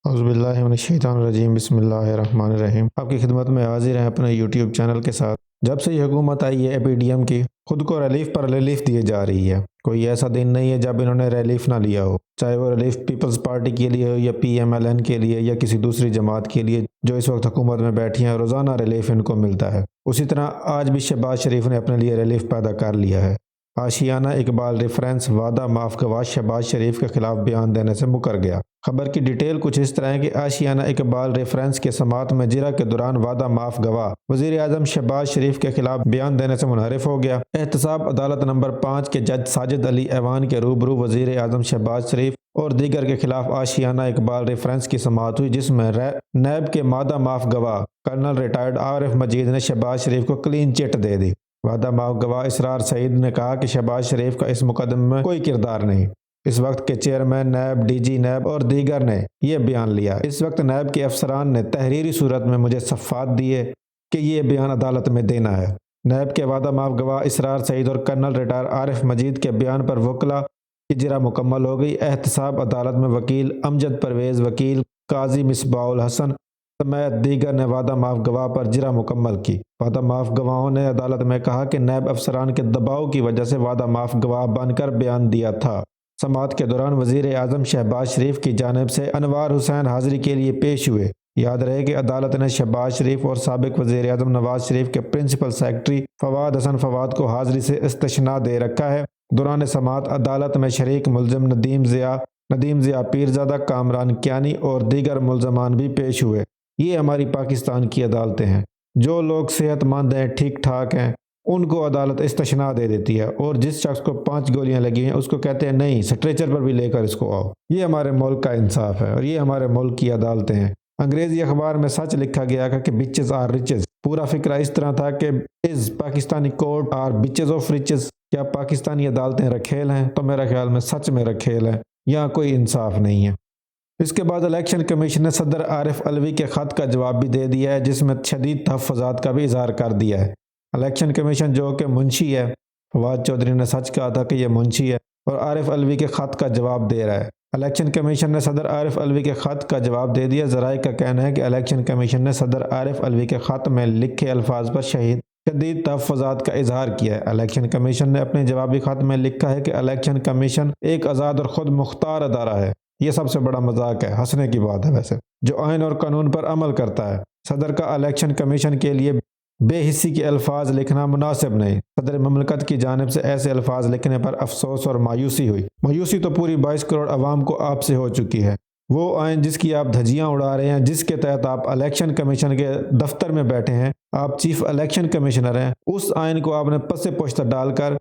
اعوذ باللہ من الشیطان الرجیم، بسم اللہ الرحمن الرحیم۔ آپ کی خدمت میں حاضر ہیں اپنے یوٹیوب چینل کے ساتھ۔ جب سے یہ حکومت آئی ہے اے پی ڈی ایم کی، خود کو ریلیف پر ریلیف دیے جا رہی ہے۔ کوئی ایسا دن نہیں ہے جب انہوں نے ریلیف نہ لیا ہو، چاہے وہ ریلیف پیپلز پارٹی کے لیے ہو یا پی ایم ایل این کے لیے یا کسی دوسری جماعت کے لیے جو اس وقت حکومت میں بیٹھی ہیں، روزانہ ریلیف ان کو ملتا ہے۔ اسی طرح آج بھی شہباز شریف نے اپنے لیے ریلیف پیدا کر لیا ہے۔ آشیانہ اقبال ریفرنس وعدہ معاف گواہ شہباز شریف کے خلاف بیان دینے سے مکر گیا۔ خبر کی ڈیٹیل کچھ اس طرح ہے کہ آشیانہ اقبال ریفرنس کے سماعت میں جرہ کے دوران وعدہ معاف گواہ وزیر اعظم شہباز شریف کے خلاف بیان دینے سے منحرف ہو گیا۔ احتساب عدالت نمبر 5 کے جج ساجد علی ایوان کے روبرو وزیر اعظم شہباز شریف اور دیگر کے خلاف آشیانہ اقبال ریفرنس کی سماعت ہوئی، جس میں نیب کے وعدہ معاف گواہ کرنل ریٹائرڈ عارف مجید نے شہباز شریف کو کلین چٹ دے دی۔ وعدہ معاف گواہ اسرار سعید نے کہا کہ شہباز شریف کا اس مقدمے میں کوئی کردار نہیں۔ اس وقت کے chairman NAB, D G NAB اور دیگر نے یہ بیان لیا۔ اس وقت نیب کے افسران نے تحریری صورت میں مجھے صفحات دیے کہ یہ بیان عدالت میں دینا ہے۔ نیب کے وعدہ معاف گواہ اسرار سعید اور کرنل ریٹائر عارف مجید کے بیان پر وکلاء کی جرہ مکمل ہو گئی۔ احتساب عدالت میں وکیل امجد پرویز، وکیل قاضی مصباح الحسن سمیت دیگر نے وعدہ معاف گواہ پر جرہ مکمل کی۔ وعدہ معاف گواہوں نے عدالت میں کہا کہ نیب افسران کے دباؤ کی وجہ سے وعدہ معاف گواہ بن کر بیان دیا تھا۔ سماعت کے دوران وزیر اعظم شہباز شریف کی جانب سے انوار حسین حاضری کے لیے پیش ہوئے۔ یاد رہے کہ عدالت نے شہباز شریف اور سابق وزیر اعظم نواز شریف کے پرنسپل سیکرٹری فواد حسن فواد کو حاضری سے استثناء دے رکھا ہے۔ دوران سماعت عدالت میں شریک ملزم ندیم ضیاء پیرزادہ، کامران کیانی اور دیگر ملزمان بھی پیش ہوئے۔ یہ ہماری پاکستان کی عدالتیں ہیں۔ جو لوگ صحت مند ہیں، ٹھیک ٹھاک ہیں، ان کو عدالت استثناء دے دیتی ہے، اور جس شخص کو 5 گولیاں لگی ہیں اس کو کہتے ہیں نہیں، سٹریچر پر بھی لے کر اس کو آؤ۔ یہ ہمارے ملک کا انصاف ہے اور یہ ہمارے ملک کی عدالتیں ہیں۔ انگریزی اخبار میں سچ لکھا گیا کہ بچز آر ریچز۔ پورا فکرہ اس طرح تھا کہ is Pakistani court are bitches of riches, کیا پاکستانی عدالتیں رکھیل ہیں؟ تو میرا خیال میں سچ میں رکھیل ہیں، یہاں کوئی انصاف نہیں ہے۔ اس کے بعد الیکشن کمیشن نے صدر عارف علوی کے خط کا جواب بھی دے دیا ہے، جس میں شدید تحفظات کا بھی اظہار کر دیا ہے۔ الیکشن کمیشن جو کہ منشی ہے، فواد چودھری نے سچ کہا تھا کہ یہ منشی ہے اور عارف علوی کے خط کا جواب دے رہا ہے۔ الیکشن کمیشن نے صدر عارف علوی کے خط کا جواب دے دیا۔ ذرائع کا کہنا ہے کہ الیکشن کمیشن نے صدر عارف علوی کے خط میں لکھے الفاظ پر شدید تحفظات کا اظہار کیا ہے۔ الیکشن کمیشن نے اپنے جوابی خط میں لکھا ہے کہ الیکشن کمیشن ایک آزاد اور خود مختار ادارہ ہے۔ یہ سب سے بڑا مذاق ہے، ہنسنے کی بات ہے ویسے، جو آئین اور قانون پر عمل کرتا ہے۔ صدر کا الیکشن کمیشن کے لیے بے حسی کے الفاظ لکھنا مناسب نہیں۔ صدر مملکت کی جانب سے ایسے الفاظ لکھنے پر افسوس اور مایوسی ہوئی۔ مایوسی تو پوری 22 کروڑ عوام کو آپ سے ہو چکی ہے۔ وہ آئین جس کی آپ دھجیاں اڑا رہے ہیں، جس کے تحت آپ الیکشن کمیشن کے دفتر میں بیٹھے ہیں، آپ چیف الیکشن کمیشنر ہیں، اس آئین کو آپ نے پس پشت ڈال کر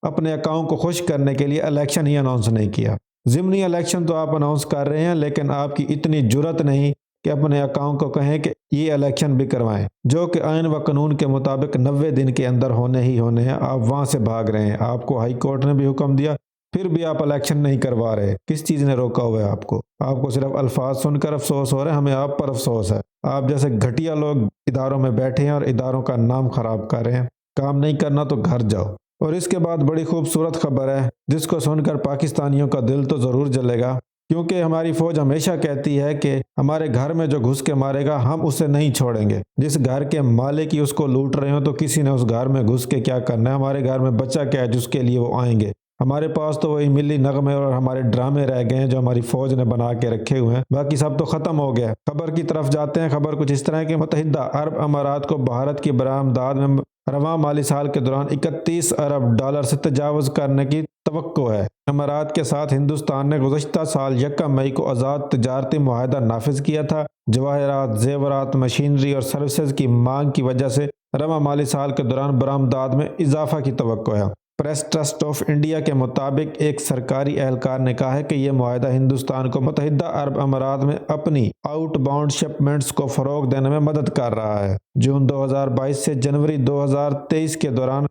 اپنے اکاؤں کو خوش کرنے کے لیے الیکشن ہی اناؤنس نہیں کیا۔ ضمنی الیکشن تو آپ اناؤنس کر رہے ہیں، لیکن آپ کی اتنی جرت نہیں کہ اپنے اکاؤں کو کہیں کہ یہ الیکشن بھی کروائیں، جو کہ آئین و قانون کے مطابق 90 دن کے اندر ہونے ہی ہونے ہیں۔ آپ وہاں سے بھاگ رہے ہیں۔ آپ کو ہائی کورٹ نے بھی حکم دیا، پھر بھی آپ الیکشن نہیں کروا رہے۔ کس چیز نے روکا ہوا ہے آپ کو؟ آپ کو صرف الفاظ سن کر افسوس ہو رہا ہے، ہمیں آپ پر افسوس ہے۔ آپ جیسے گھٹیا لوگ اداروں میں بیٹھے ہیں اور اداروں کا نام خراب کر رہے ہیں۔ کام نہیں کرنا تو گھر جاؤ۔ اور اس کے بعد بڑی خوبصورت خبر ہے، جس کو سن کر پاکستانیوں کا دل تو ضرور جلے گا، کیونکہ ہماری فوج ہمیشہ کہتی ہے کہ ہمارے گھر میں جو گھس کے مارے گا ہم اسے نہیں چھوڑیں گے۔ جس گھر کے مالک ہی اس کو لوٹ رہے ہوں تو کسی نے اس گھر میں گھس کے کیا کرنا ہے؟ ہمارے گھر میں بچہ کیا ہے جس کے لیے وہ آئیں گے؟ ہمارے پاس تو وہی ملی نغمے اور ہمارے ڈرامے رہ گئے ہیں جو ہماری فوج نے بنا کے رکھے ہوئے ہیں، باقی سب تو ختم ہو گیا۔ خبر کی طرف جاتے ہیں۔ خبر کچھ اس طرح ہے کہ متحدہ عرب امارات کو بھارت کی برآمدات میں رواں مالی سال کے دوران 31 ارب ڈالر سے تجاوز کرنے کی توقع ہے۔ امارات کے ساتھ ہندوستان نے گزشتہ سال 1 مئی کو آزاد تجارتی معاہدہ نافذ کیا تھا۔ جواہرات، زیورات، مشینری اور سروسز کی مانگ کی وجہ سے رواں مالی سال کے دوران برآمدات میں اضافہ کی توقع ہے۔ پریس ٹرسٹ آف انڈیا کے مطابق ایک سرکاری اہلکار نے کہا ہے کہ یہ معاہدہ ہندوستان کو متحدہ عرب امارات میں اپنی آؤٹ باؤنڈ شپمنٹس کو فروغ دینے میں مدد کر رہا ہے۔ جون 2022 سے جنوری 2023 کے دوران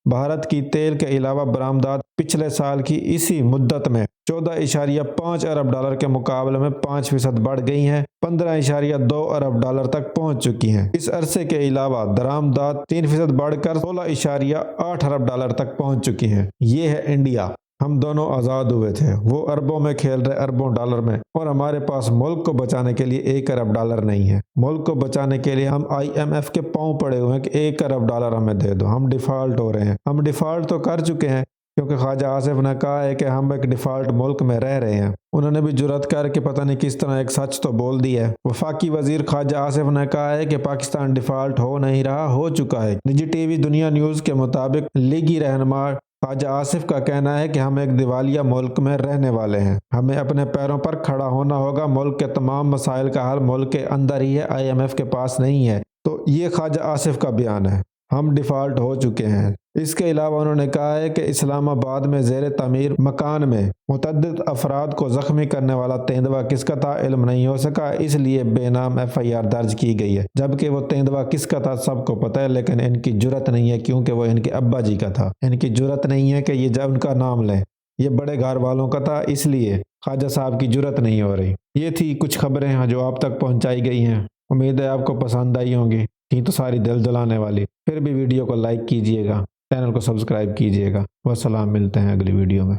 بھارت کی تیل کے علاوہ برآمدات پچھلے سال کی اسی مدت میں 14.5 ارب ڈالر کے مقابلے میں 5% بڑھ گئی ہیں، 15.2 ارب ڈالر تک پہنچ چکی ہیں۔ اس عرصے کے علاوہ درآمدات 3% بڑھ کر 16.8 ارب ڈالر تک پہنچ چکی ہیں۔ یہ ہے انڈیا۔ ہم دونوں آزاد ہوئے تھے، وہ اربوں میں کھیل رہے، اربوں ڈالر میں، اور ہمارے پاس ملک کو بچانے کے لیے 1 ارب ڈالر نہیں ہے۔ ملک کو بچانے کے لیے ہم IMF کے پاؤں پڑے ہوئے ہیں کہ 1 ارب ڈالر ہمیں دے دو، ہم ڈیفالٹ ہو رہے ہیں۔ ہم ڈیفالٹ تو کر چکے ہیں، کیونکہ خواجہ آصف نے کہا ہے کہ ہم ایک ڈیفالٹ ملک میں رہ رہے ہیں۔ انہوں نے بھی جرأت کر کے پتہ نہیں کس طرح ایک سچ تو بول دیا ہے۔ وفاقی وزیر خواجہ آصف نے کہا ہے کہ پاکستان ڈیفالٹ ہو نہیں رہا، ہو چکا ہے۔ نجی ٹی وی دنیا نیوز کے مطابق لیگی رہنما خواجہ آصف کا کہنا ہے کہ ہم ایک دیوالیہ ملک میں رہنے والے ہیں، ہمیں اپنے پیروں پر کھڑا ہونا ہوگا، ملک کے تمام مسائل کا حل ملک کے اندر ہی ہے، IMF کے پاس نہیں ہے۔ تو یہ خواجہ آصف کا بیان ہے، ہم ڈیفالٹ ہو چکے ہیں۔ اس کے علاوہ انہوں نے کہا ہے کہ اسلام آباد میں زیر تعمیر مکان میں متعدد افراد کو زخمی کرنے والا تیندوا کس کا تھا علم نہیں ہو سکا، اس لیے بے نام FIR درج کی گئی ہے، جبکہ وہ تیندوا کس کا تھا سب کو پتہ ہے، لیکن ان کی جرأت نہیں ہے کیونکہ وہ ان کے ابا جی کا تھا۔ ان کی جرأت نہیں ہے کہ یہ جب ان کا نام لیں، یہ بڑے گھر والوں کا تھا، اس لیے خواجہ صاحب کی جرأت نہیں ہو رہی۔ یہ تھی کچھ خبریں جو آپ تک پہنچائی گئی ہیں، امید ہے آپ کو پسند آئی ہوں گی، تھی تو ساری دل دلانے والی۔ پھر بھی ویڈیو کو لائک کیجئے گا، چینل کو سبسکرائب کیجئے گا۔ والسلام، ملتے ہیں اگلی ویڈیو میں۔